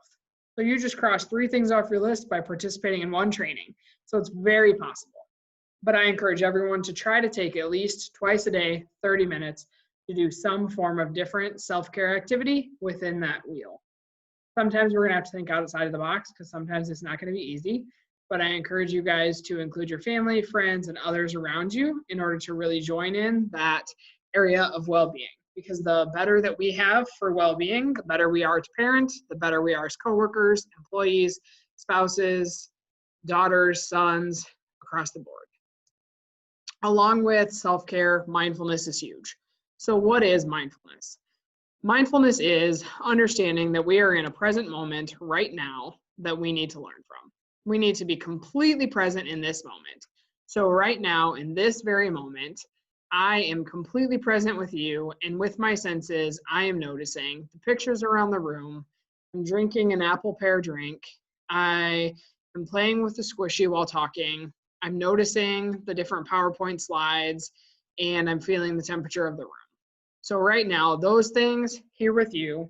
So you just crossed 3 things off your list by participating in one training. So it's very possible. But I encourage everyone to try to take at least twice a day, 30 minutes, to do some form of different self-care activity within that wheel. Sometimes we're going to have to think outside of the box because sometimes it's not going to be easy. But I encourage you guys to include your family, friends, and others around you in order to really join in that area of well-being. Because the better that we have for well-being, the better we are as parents, the better we are as coworkers, employees, spouses, daughters, sons, across the board. Along with self-care, mindfulness is huge. So what is mindfulness? Mindfulness is understanding that we are in a present moment right now that we need to learn from. We need to be completely present in this moment. So right now, in this very moment, I am completely present with you, and with my senses, I am noticing the pictures around the room. I'm drinking an apple pear drink. I am playing with the squishy while talking. I'm noticing the different PowerPoint slides, and I'm feeling the temperature of the room. So right now, those things here with you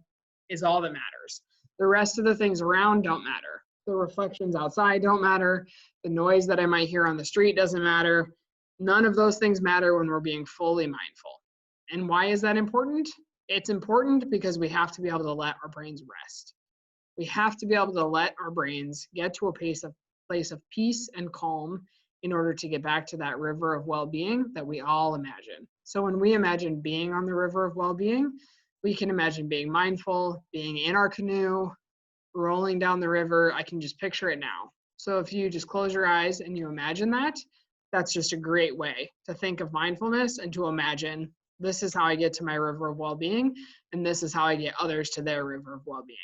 is all that matters. The rest of the things around don't matter. The reflections outside don't matter. The noise that I might hear on the street doesn't matter. None of those things matter when we're being fully mindful. And why is that important? It's important because we have to be able to let our brains rest. We have to be able to let our brains get to a place of peace and calm in order to get back to that river of well-being that we all imagine. So when we imagine being on the river of well-being, we can imagine being mindful, being in our canoe, rolling down the river. I can just picture it now. So if you just close your eyes and you imagine that, that's just a great way to think of mindfulness and to imagine this is how I get to my river of well-being, and this is how I get others to their river of well-being.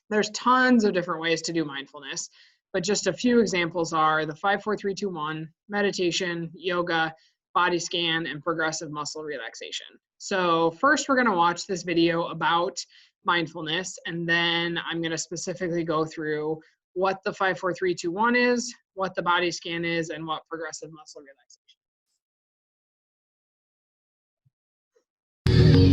There's tons of different ways to do mindfulness, but just a few examples are the 5, 4, 3, 2, 1, meditation, yoga, body scan, and progressive muscle relaxation. So first we're going to watch this video about mindfulness, and then I'm going to specifically go through what the 5, 4, 3, 2, 1 is, what the body scan is, and what progressive muscle relaxation.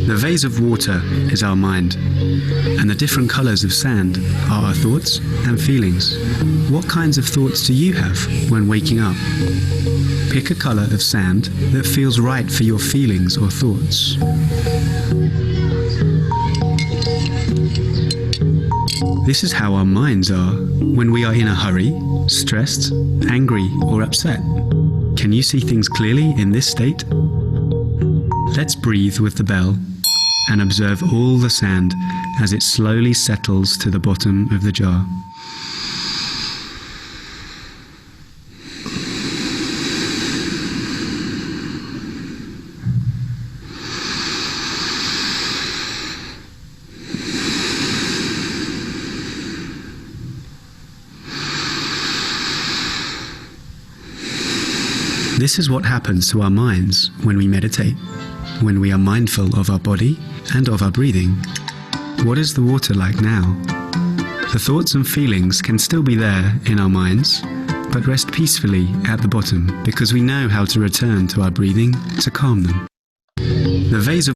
The vase of water is our mind, and the different colors of sand are our thoughts and feelings. What kinds of thoughts do you have when waking up? Pick a color of sand that feels right for your feelings or thoughts. This is how our minds are when we are in a hurry, stressed, angry, or upset. Can you see things clearly in this state? Let's breathe with the bell and observe all the sand as it slowly settles to the bottom of the jar. This is what happens to our minds when we meditate, when we are mindful of our body and of our breathing. What is the water like now? The thoughts and feelings can still be there in our minds, but rest peacefully at the bottom because we know how to return to our breathing to calm them. The vase of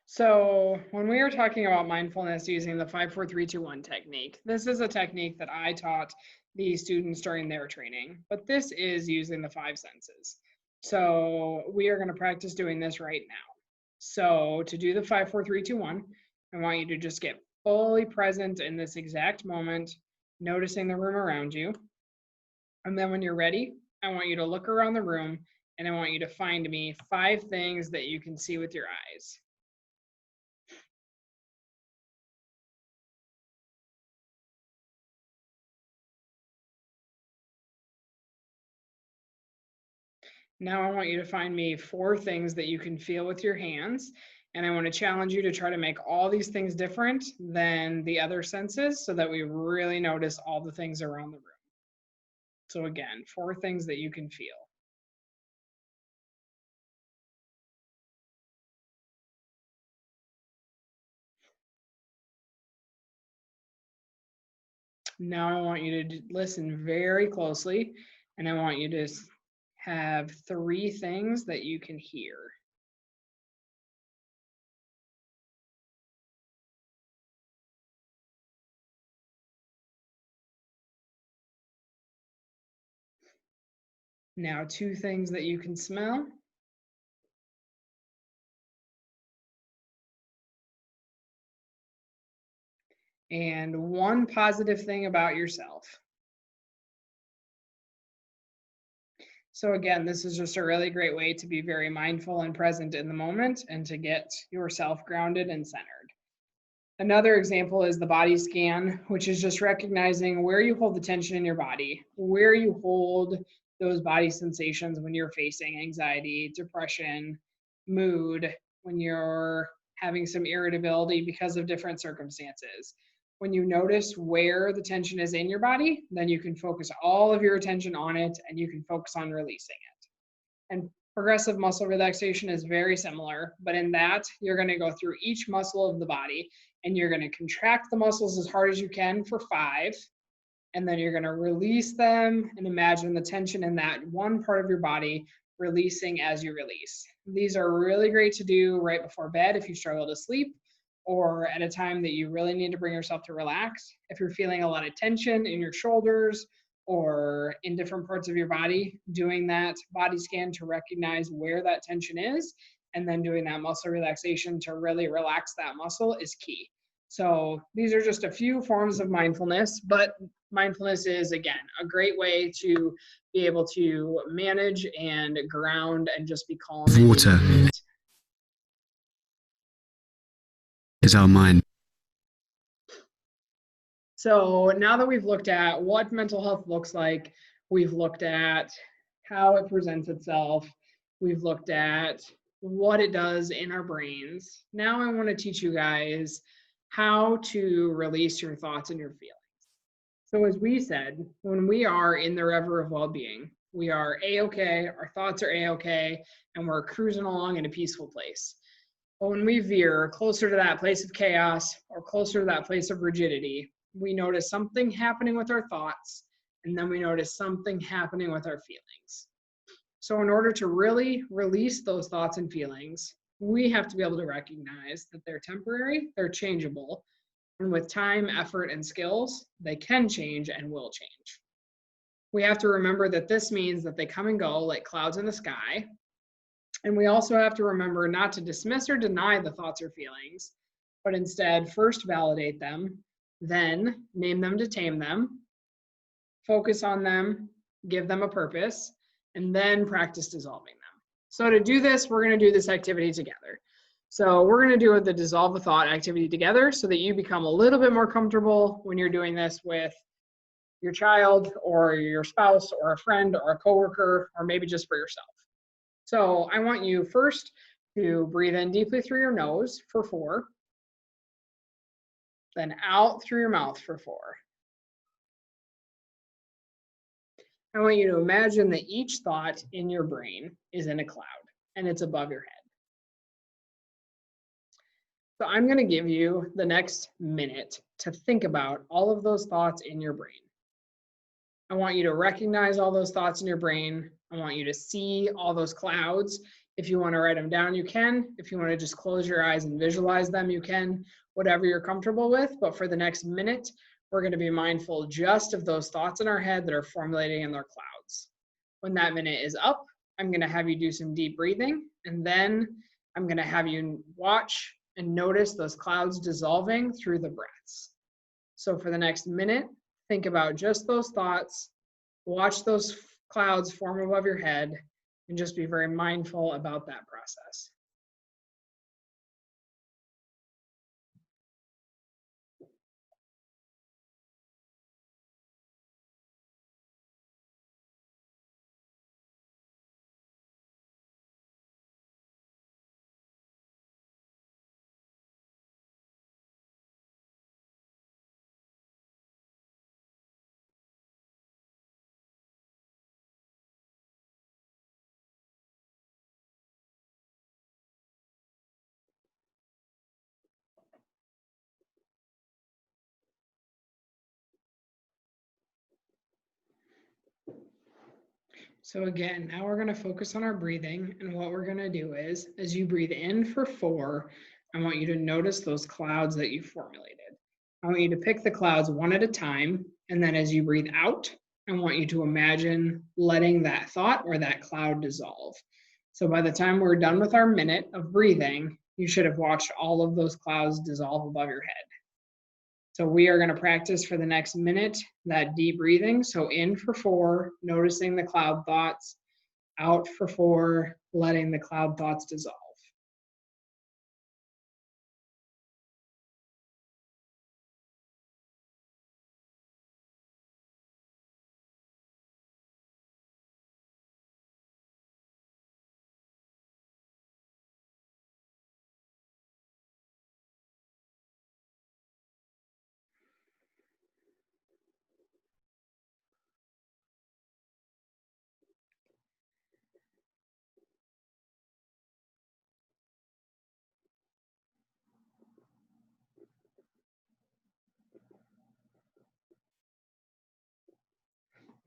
So when we are talking about mindfulness using the 5, 4, 3, 2, 1 technique, this is a technique that I taught the students during their training, but this is using the 5 senses. So we are going to practice doing this right now. So to do the 5, 4, 3, 2, 1, I want you to just get fully present in this exact moment, noticing the room around you. And then when you're ready, I want you to look around the room and I want you to find me 5 things that you can see with your eyes. Now I want you to find me 4 things that you can feel with your hands. And I want to challenge you to try to make all these things different than the other senses so that we really notice all the things around the room. So again, 4 things that you can feel. Now I want you to listen very closely, and I want you to have 3 things that you can hear. Now 2 things that you can smell. And 1 positive thing about yourself. So again, this is just a really great way to be very mindful and present in the moment and to get yourself grounded and centered. Another example is the body scan, which is just recognizing where you hold the tension in your body, where you hold those body sensations when you're facing anxiety, depression, mood, when you're having some irritability because of different circumstances. When you notice where the tension is in your body, then you can focus all of your attention on it and you can focus on releasing it. And progressive muscle relaxation is very similar, but in that, you're going to go through each muscle of the body and you're going to contract the muscles as hard as you can for 5, and then you're going to release them and imagine the tension in that one part of your body releasing as you release. These are really great to do right before bed if you struggle to sleep, or at a time that you really need to bring yourself to relax. If you're feeling a lot of tension in your shoulders or in different parts of your body, doing that body scan to recognize where that tension is, and then doing that muscle relaxation to really relax that muscle is key. So these are just a few forms of mindfulness, but mindfulness is, again, a great way to be able to manage and ground and just be calm. Water is our mind. So now that we've looked at what mental health looks like, we've looked at how it presents itself, we've looked at what it does in our brains. Now I want to teach you guys how to release your thoughts and your feelings. So as we said, when we are in the river of well-being, we are A-okay, our thoughts are A-okay, and we're cruising along in a peaceful place. But when we veer closer to that place of chaos or closer to that place of rigidity, we notice something happening with our thoughts, and then we notice something happening with our feelings. So in order to really release those thoughts and feelings, we have to be able to recognize that they're temporary, they're changeable, and with time, effort, and skills, they can change and will change. We have to remember that this means that they come and go like clouds in the sky. And we also have to remember not to dismiss or deny the thoughts or feelings, but instead first validate them, then name them to tame them, focus on them, give them a purpose, and then practice dissolving them. So to do this, we're going to do this activity together. So we're going to do the dissolve the thought activity together so that you become a little bit more comfortable when you're doing this with your child or your spouse or a friend or a coworker, or maybe just for yourself. So I want you first to breathe in deeply through your nose for 4, then out through your mouth for 4. I want you to imagine that each thought in your brain is in a cloud and it's above your head. So I'm going to give you the next minute to think about all of those thoughts in your brain. I want you to recognize all those thoughts in your brain. I want you to see all those clouds. If you want to write them down, you can. If you want to just close your eyes and visualize them, you can, whatever you're comfortable with. But for the next minute, we're going to be mindful just of those thoughts in our head that are formulating in their clouds. When that minute is up, I'm going to have you do some deep breathing, and then I'm going to have you watch and notice those clouds dissolving through the breaths. So for the next minute, think about just those thoughts, watch those clouds form above your head, and just be very mindful about that process. So again, now we're going to focus on our breathing, and what we're going to do is, as you breathe in for 4, I want you to notice those clouds that you formulated. I want you to pick the clouds one at a time, and then as you breathe out, I want you to imagine letting that thought or that cloud dissolve. So by the time we're done with our minute of breathing, you should have watched all of those clouds dissolve above your head. So we are going to practice for the next minute that deep breathing. So in for 4, noticing the cloud thoughts, out for 4, letting the cloud thoughts dissolve.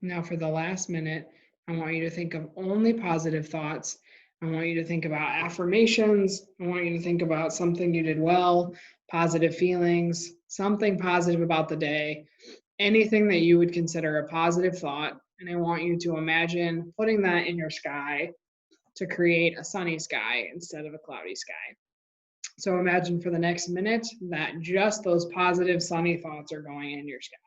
Now for the last minute, I want you to think of only positive thoughts. I want you to think about affirmations. I want you to think about something you did well, positive feelings, something positive about the day, anything that you would consider a positive thought. And I want you to imagine putting that in your sky to create a sunny sky instead of a cloudy sky. So imagine for the next minute that just those positive sunny thoughts are going in your sky.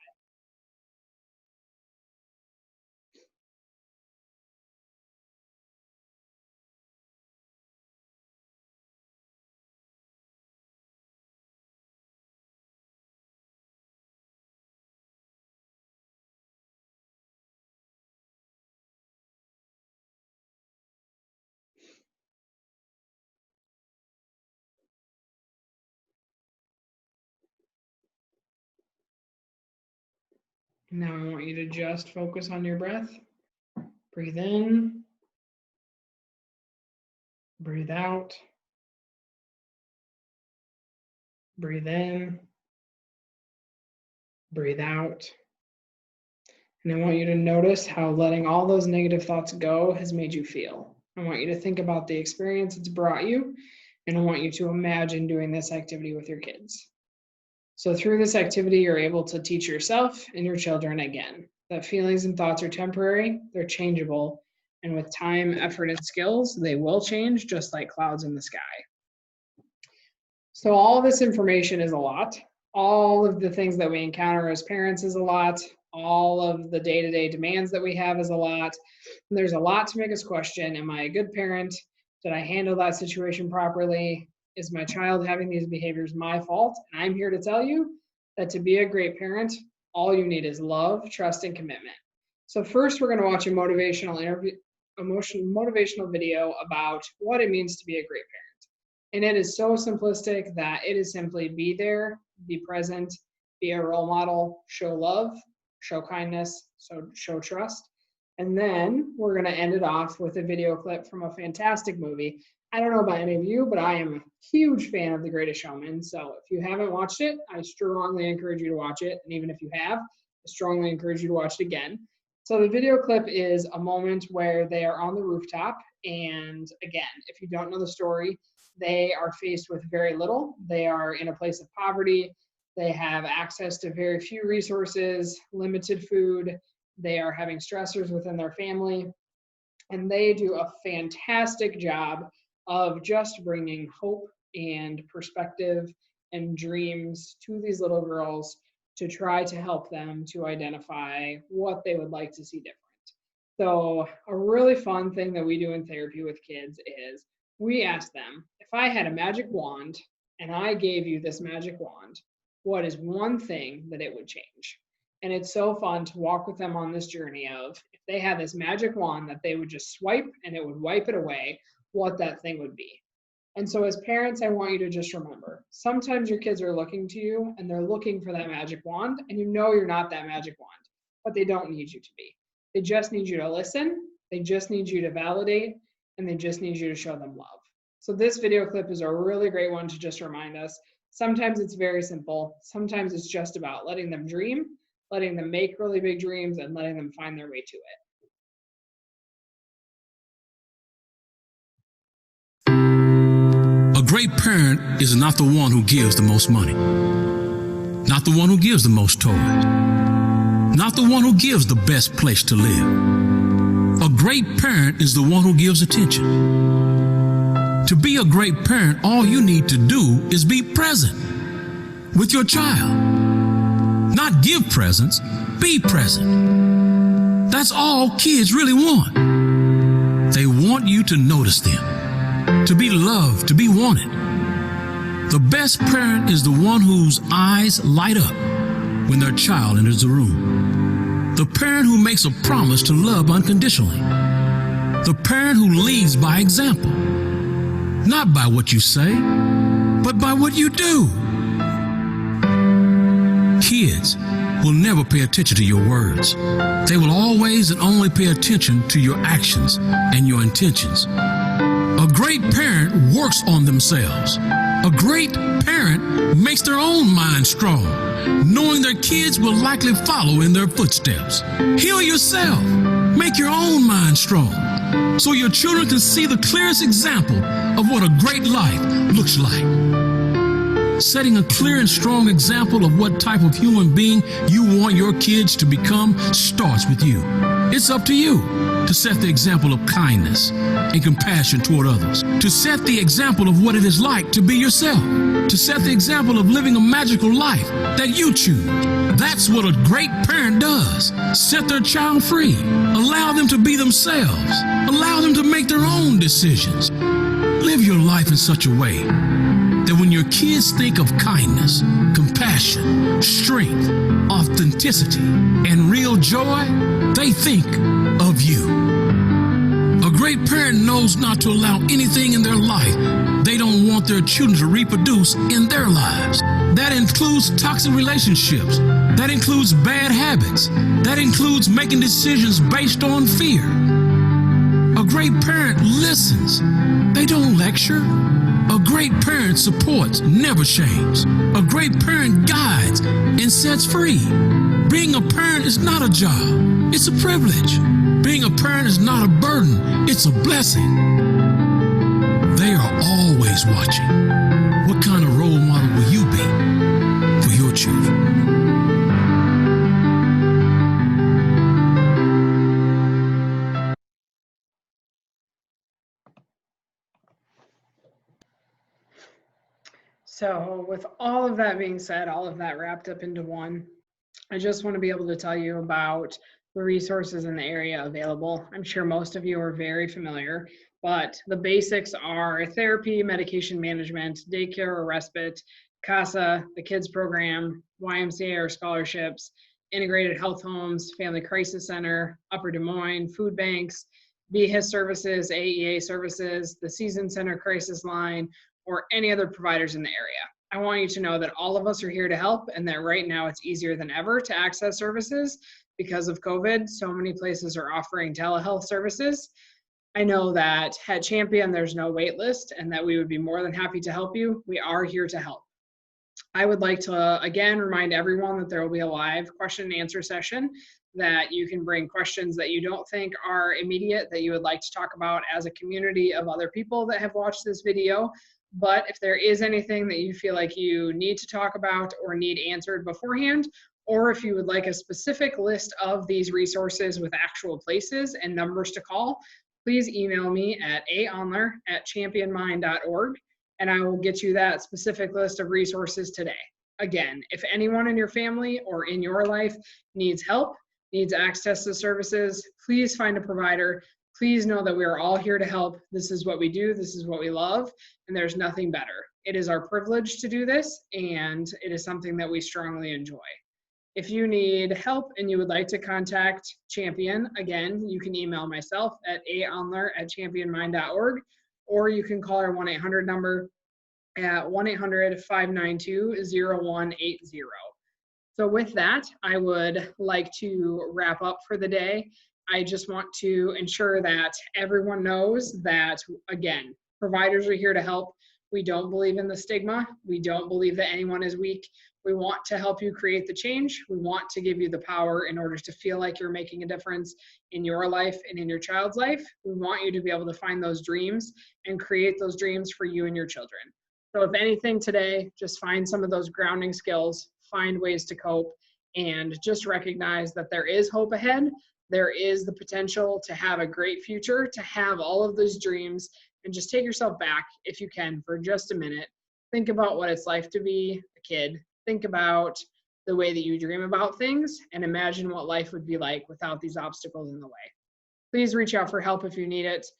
Now I want you to just focus on your breath. Breathe in. Breathe out. Breathe in. Breathe out. And I want you to notice how letting all those negative thoughts go has made you feel. I want you to think about the experience it's brought you, and I want you to imagine doing this activity with your kids. So through this activity, you're able to teach yourself and your children again that feelings and thoughts are temporary, they're changeable, and with time, effort, and skills, they will change just like clouds in the sky. So all this information is a lot. All of the things that we encounter as parents is a lot. All of the day-to-day demands that we have is a lot. And there's a lot to make us question, am I a good parent? Did I handle that situation properly? Is my child having these behaviors my fault? And I'm here to tell you that to be a great parent, all you need is love, trust, and commitment. So first, we're going to watch a motivational video about what it means to be a great parent. And it is so simplistic that it is simply be there, be present, be a role model, show love, show kindness, so show trust. And then we're going to end it off with a video clip from a fantastic movie. I don't know about any of you, but I am a huge fan of The Greatest Showman. So if you haven't watched it, I strongly encourage you to watch it. And even if you have, I strongly encourage you to watch it again. So the video clip is a moment where they are on the rooftop. And again, if you don't know the story, they are faced with very little. They are in a place of poverty. They have access to very few resources, limited food. They are having stressors within their family. And they do a fantastic job of just bringing hope and perspective and dreams to these little girls to try to help them to identify what they would like to see different. So a really fun thing that we do in therapy with kids is we ask them, if I had a magic wand and I gave you this magic wand, what is one thing that it would change? And it's so fun to walk with them on this journey of, if they had this magic wand that they would just swipe and it would wipe it away, what that thing would be. And so as parents, I want you to just remember, sometimes your kids are looking to you and they're looking for that magic wand, and you know you're not that magic wand, but they don't need you to be. They just need you to listen, they just need you to validate, and they just need you to show them love. So this video clip is a really great one to just remind us. Sometimes it's very simple. Sometimes it's just about letting them dream, letting them make really big dreams, and letting them find their way to it. A great parent is not the one who gives the most money, not the one who gives the most toys, not the one who gives the best place to live. A great parent is the one who gives attention. To be a great parent, all you need to do is be present with your child. Not give presents, be present. That's all kids really want. They want you to notice them, to be loved, to be wanted. The best parent is the one whose eyes light up when their child enters the room. The parent who makes a promise to love unconditionally. The parent who leads by example. Not by what you say, but by what you do. Kids will never pay attention to your words. They will always and only pay attention to your actions and your intentions. A great parent works on themselves. A great parent makes their own mind strong, knowing their kids will likely follow in their footsteps. Heal yourself. Make your own mind strong, so your children can see the clearest example of what a great life looks like. Setting a clear and strong example of what type of human being you want your kids to become starts with you. It's up to you to set the example of kindness and compassion toward others, to set the example of what it is like to be yourself, to set the example of living a magical life that you choose. That's what a great parent does. Set their child free. Allow them to be themselves. Allow them to make their own decisions. Live your life in such a way that when your kids think of kindness, compassion, strength, authenticity, and real joy, they think of you. A great parent knows not to allow anything in their life they don't want their children to reproduce in their lives. That includes toxic relationships. That includes bad habits. That includes making decisions based on fear. A great parent listens. They don't lecture. A great parent supports, never shames. A great parent guides and sets free. Being a parent is not a job, it's a privilege. Being a parent is not a burden, it's a blessing. They are always watching. What kind of role model will you be for your children? So with all of that being said, all of that wrapped up into one, I just want to be able to tell you about the resources in the area available. I'm sure most of you are very familiar, but the basics are therapy, medication management, daycare or respite, CASA, the kids program, YMCA or scholarships, integrated health homes, family crisis center, Upper Des Moines, food banks, VHIS services, AEA services, the Season Center crisis line, or any other providers in the area. I want you to know that all of us are here to help, and that right now it's easier than ever to access services because of COVID. So many places are offering telehealth services. I know that at Champion there's no wait list, and that we would be more than happy to help you. We are here to help. I would like to again remind everyone that there will be a live question and answer session, that you can bring questions that you don't think are immediate, that you would like to talk about as a community of other people that have watched this video. But if there is anything that you feel like you need to talk about or need answered beforehand, or if you would like a specific list of these resources with actual places and numbers to call, please email me at aonler@championmind.org, and I will get you that specific list of resources today. Again, if anyone in your family or in your life needs help, needs access to services, please find a provider. Please know that we are all here to help. This is what we do. This is what we love, and there's nothing better. It is our privilege to do this, and it is something that we strongly enjoy. If you need help and you would like to contact Champion, again, you can email myself at aonler@championmind.org, or you can call our 1-800 number at 1-800-592-0180. So with that, I would like to wrap up for the day. I just want to ensure that everyone knows that, again, providers are here to help. We don't believe in the stigma. We don't believe that anyone is weak. We want to help you create the change. We want to give you the power in order to feel like you're making a difference in your life and in your child's life. We want you to be able to find those dreams and create those dreams for you and your children. So if anything today, just find some of those grounding skills, find ways to cope, and just recognize that there is hope ahead. There is the potential to have a great future, to have all of those dreams, and just take yourself back, if you can, for just a minute. Think about what it's like to be a kid. Think about the way that you dream about things, and imagine what life would be like without these obstacles in the way. Please reach out for help if you need it.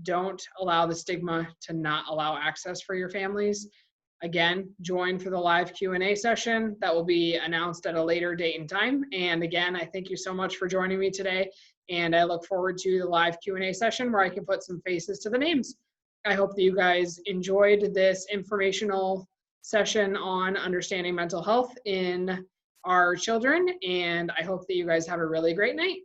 Don't allow the stigma to not allow access for your families. Again, join for the live Q&A session that will be announced at a later date and time. And again, I thank you so much for joining me today. And I look forward to the live Q&A session where I can put some faces to the names. I hope that you guys enjoyed this informational session on understanding mental health in our children. And I hope that you guys have a really great night.